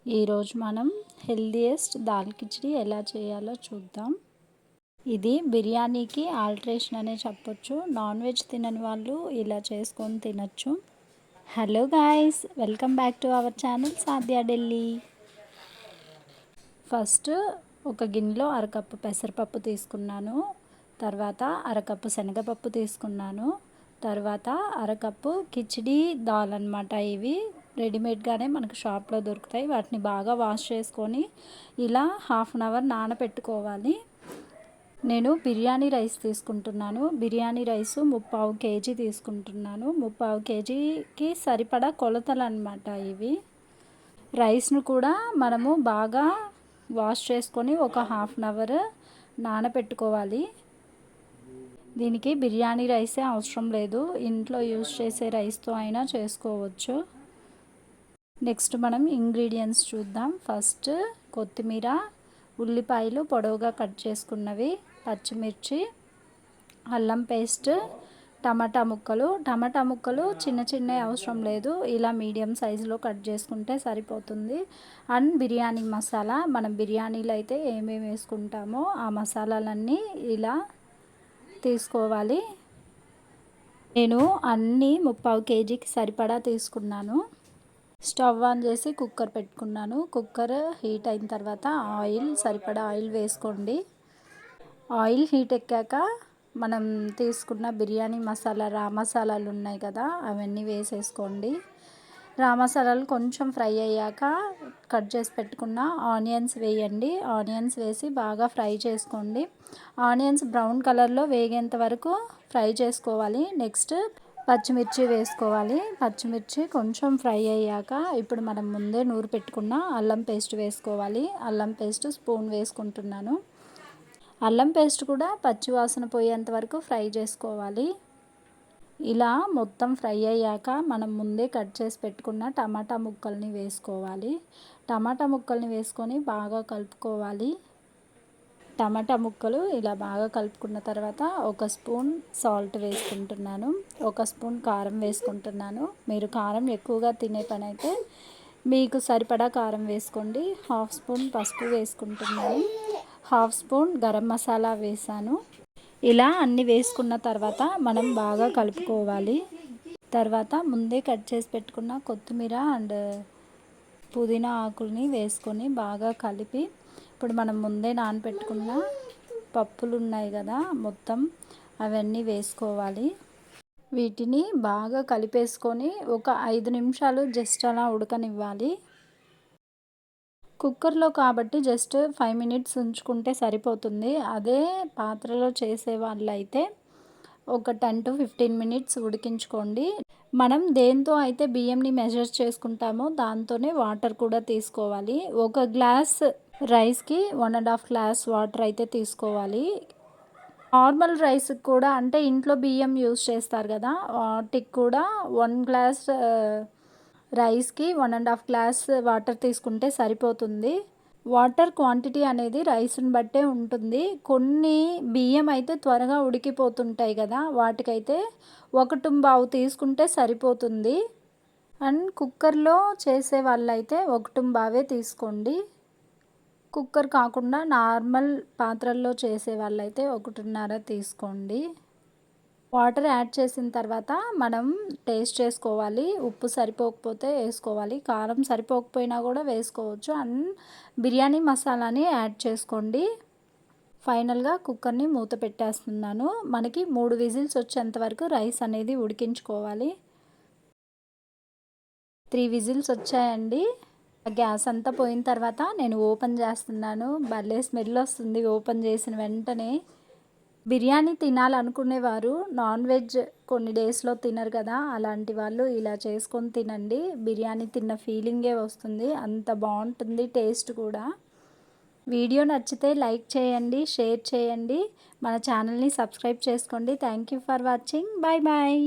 ఈరోజు మనం హెల్దీయెస్ట్ దాల్ కిచిడి ఎలా చేయాలో చూద్దాం. ఇది బిర్యానీకి ఆల్టరేషన్ అనే చెప్పొచ్చు. నాన్ వెజ్ తినని వాళ్ళు ఇలా చేసుకొని తినచ్చు. Hello guys, welcome back to our channel Sadhya Delhi. First ఒక గిన్నెలో అరకప్పు పెసరపప్పు తీసుకున్నాను. తర్వాత అరకప్పు శనగపప్పు తీసుకున్నాను. తర్వాత అరకప్పు కిచిడి దాల్ అన్నమాట. ఇవి రెడీమేడ్గానే మనకు షాప్లో దొరుకుతాయి. వాటిని బాగా వాష్ చేసుకొని ఇలా హాఫ్ అన్ అవర్ నానబెట్టుకోవాలి. నేను బిర్యానీ రైస్ తీసుకుంటున్నాను. బిర్యానీ రైసు 3/4 కేజీ తీసుకుంటున్నాను. 3/4 కేజీకి సరిపడా కొలతలు అన్నమాట ఇవి. రైస్ను కూడా మనము బాగా వాష్ చేసుకొని ఒక హాఫ్ అన్ అవర్ నానబెట్టుకోవాలి. దీనికి బిర్యానీ రైసే అవసరం లేదు, ఇంట్లో యూజ్ చేసే రైస్తో అయినా చేసుకోవచ్చు. నెక్స్ట్ మనం ఇంగ్రీడియంట్స్ చూద్దాం. ఫస్ట్ కొత్తిమీర, ఉల్లిపాయలు పొడవుగా కట్ చేసుకున్నవి, పచ్చిమిర్చి, అల్లం పేస్ట్, టమాటా ముక్కలు చిన్న చిన్నవి అవసరం లేదు, ఇలా మీడియం సైజులో కట్ చేసుకుంటే సరిపోతుంది. అండ్ బిర్యానీ మసాలా, మనం బిర్యానీలో అయితే ఏమేమి వేసుకుంటామో ఆ మసాలాలన్నీ ఇలా తీసుకోవాలి. నేను అన్నీ 3/4 కేజీకి సరిపడా తీసుకున్నాను. స్టవ్ ఆన్ చేసి కుక్కర్ పెట్టుకున్నాను. కుక్కర్ హీట్ అయిన తర్వాత సరిపడా ఆయిల్ వేసుకోండి. ఆయిల్ హీట్ ఎక్కాక మనం తీసుకున్న బిర్యానీ మసాలా, రా మసాలాలు ఉన్నాయి కదా, అవన్నీ వేసేసుకోండి. రా మసాలాలు కొంచెం ఫ్రై అయ్యాక కట్ చేసి పెట్టుకున్న ఆనియన్స్ వేయండి. ఆనియన్స్ వేసి బాగా ఫ్రై చేసుకోండి. ఆనియన్స్ బ్రౌన్ కలర్లో వేగేంత వరకు ఫ్రై చేసుకోవాలి. నెక్స్ట్ పచ్చిమిర్చి వేసుకోవాలి. పచ్చిమిర్చి కొంచెం ఫ్రై అయ్యాక ఇప్పుడు మనం ముందే నూరు పెట్టుకున్న అల్లం పేస్ట్ వేసుకోవాలి. అల్లం పేస్ట్ స్పూన్ వేసుకుంటున్నాను. అల్లం పేస్ట్ కూడా పచ్చి వాసన పోయేంత వరకు ఫ్రై చేసుకోవాలి. ఇలా మొత్తం ఫ్రై అయ్యాక మనం ముందే కట్ చేసి పెట్టుకున్న టమాటా ముక్కల్ని వేసుకోవాలి. టమాటా ముక్కల్ని వేసుకొని బాగా కలుపుకోవాలి. టమాటా ముక్కలు ఇలా బాగా కలుపుకున్న తర్వాత ఒక స్పూన్ సాల్ట్ వేసుకుంటున్నాను. ఒక స్పూన్ కారం వేసుకుంటున్నాను. మీరు కారం ఎక్కువగా తినే పని అయితే మీకు సరిపడా కారం వేసుకోండి. హాఫ్ స్పూన్ పసుపు వేసుకుంటున్నాను. హాఫ్ స్పూన్ గరం మసాలా వేసాను. ఇలా అన్నీ వేసుకున్న తర్వాత మనం బాగా కలుపుకోవాలి. తర్వాత ముందే కట్ చేసి పెట్టుకున్న కొత్తిమీర అండ్ పుదీనా ఆకుల్ని వేసుకొని బాగా కలిపి ఇప్పుడు మనం ముందే నానబెట్టుకున్న పప్పులు ఉన్నాయి కదా, మొత్తం అవన్నీ వేసుకోవాలి. వీటిని బాగా కలిపేసుకొని ఒక 5 నిమిషాలు జస్ట్ అలా ఉడకనివ్వాలి. కుక్కర్లో కాబట్టి జస్ట్ 5 మినిట్స్ ఉంచుకుంటే సరిపోతుంది. అదే పాత్రలో చేసే వాళ్ళైతే ఒక 10 to 15 మినిట్స్ ఉడికించుకోండి. మనం దేంతో అయితే బియ్యంని మెజర్ చేసుకుంటామో దాంతోనే వాటర్ కూడా తీసుకోవాలి. ఒక గ్లాస్ రైస్కి 1.5 గ్లాస్ వాటర్ అయితే తీసుకోవాలి. నార్మల్ రైస్కి కూడా, అంటే ఇంట్లో బియ్యం యూజ్ చేస్తారు కదా, వాటికి కూడా 1 గ్లాస్ రైస్కి 1.5 గ్లాస్ వాటర్ తీసుకుంటే సరిపోతుంది. వాటర్ క్వాంటిటీ అనేది రైస్ని బట్టే ఉంటుంది. కొన్ని బియ్యం అయితే త్వరగా ఉడికిపోతుంటాయి కదా, వాటికైతే 1.25 తీసుకుంటే సరిపోతుంది. అండ్ కుక్కర్లో చేసే వాళ్ళైతే 1.25 తీసుకోండి. కుక్కర్ కాకుండా నార్మల్ పాత్రల్లో చేసే వాళ్ళైతే 1.5 తీసుకోండి. వాటర్ యాడ్ చేసిన తర్వాత మనం టేస్ట్ చేసుకోవాలి. ఉప్పు సరిపోకపోతే వేసుకోవాలి, కారం సరిపోకపోయినా కూడా వేసుకోవచ్చు. అండ్ బిర్యానీ మసాలాని యాడ్ చేసుకోండి. ఫైనల్గా కుక్కర్ని మూత పెట్టేస్తున్నాను. మనకి 3 విజిల్స్ వచ్చేంత వరకు రైస్ అనేది ఉడికించుకోవాలి. 3 విజిల్స్ వచ్చాయండి. గ్యాస్ అంతా పోయిన తర్వాత నేను ఓపెన్ చేస్తున్నాను. భలే స్మెల్ వస్తుంది ఓపెన్ చేసిన వెంటనే. బిర్యానీ తినాలనుకునేవారు, నాన్ వెజ్ కొన్ని డేస్లో తినరు కదా, అలాంటి వాళ్ళు ఇలా చేసుకొని తినండి. బిర్యానీ తిన్న ఫీలింగే వస్తుంది, అంత బాగుంటుంది టేస్ట్ కూడా. వీడియో నచ్చితే లైక్ చేయండి, షేర్ చేయండి, మన ఛానల్ని సబ్స్క్రైబ్ చేసుకోండి. Thank you for watching. Bye bye.